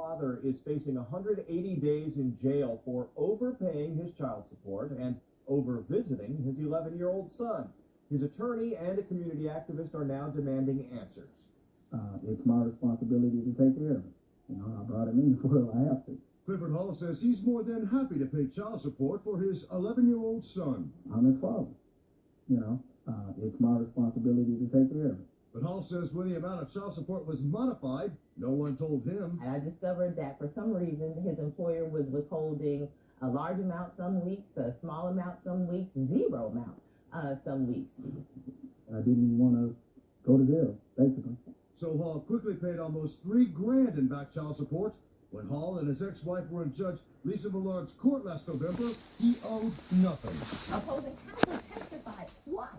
father is facing 180 days in jail for overpaying his child support and over-visiting his 11-year-old son. His attorney and a community activist are now demanding answers. It's my responsibility to take care of it. You know, I brought him in the world, I have to. Clifford Hall says he's more than happy to pay child support for his 11-year-old son. I'm his father. You know, it's my responsibility to take care of it. But Hall says when the amount of child support was modified, no one told him. And I discovered that for some reason his employer was withholding a large amount some weeks, a small amount some weeks, zero amount some weeks. I didn't want to go to jail, basically. So Hall quickly paid almost $3 grand in back child support. When Hall and his ex-wife were in Judge Lisa Millard's court last November, he owed nothing. Opposing counsel testified twice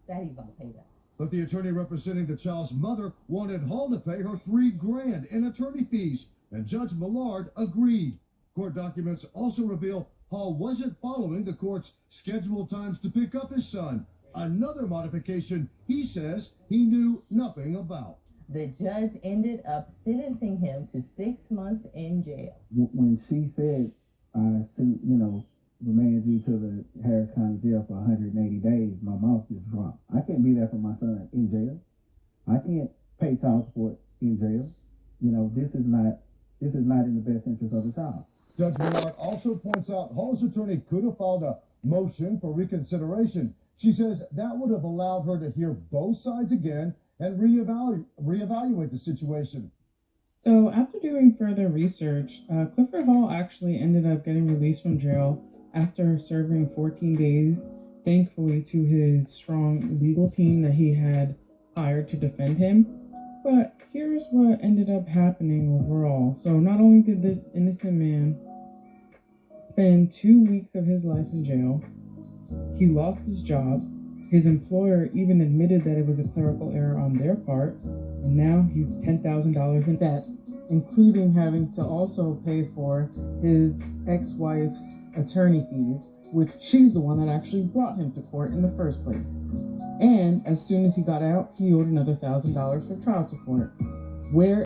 that he's going to pay that. But the attorney representing the child's mother wanted Hall to pay her $3 grand in attorney fees, and Judge Millard agreed. Court documents also reveal Hall wasn't following the court's scheduled times to pick up his son, another modification he says he knew nothing about. The judge ended up sentencing him to 6 months in jail. When she said, remand you to the Harris County Jail for 180 days, my mouth just dropped. I can't be there for my son in jail. I can't pay child support in jail. You know, this is not in the best interest of the child. Judge Millard also points out Hall's attorney could have filed a motion for reconsideration. She says that would have allowed her to hear both sides again and reevaluate the situation. So after doing further research, Clifford Hall actually ended up getting released from jail after serving 14 days, thankfully to his strong legal team that he had hired to defend him. But here's what ended up happening overall. So not only did this innocent man spend 2 weeks of his life in jail, he lost his job. His employer even admitted that it was a clerical error on their part, and now he's $10,000 in debt, including having to also pay for his ex-wife's attorney fees, which she's the one that actually brought him to court in the first place. And as soon as he got out, he owed another $1,000 for child support. Where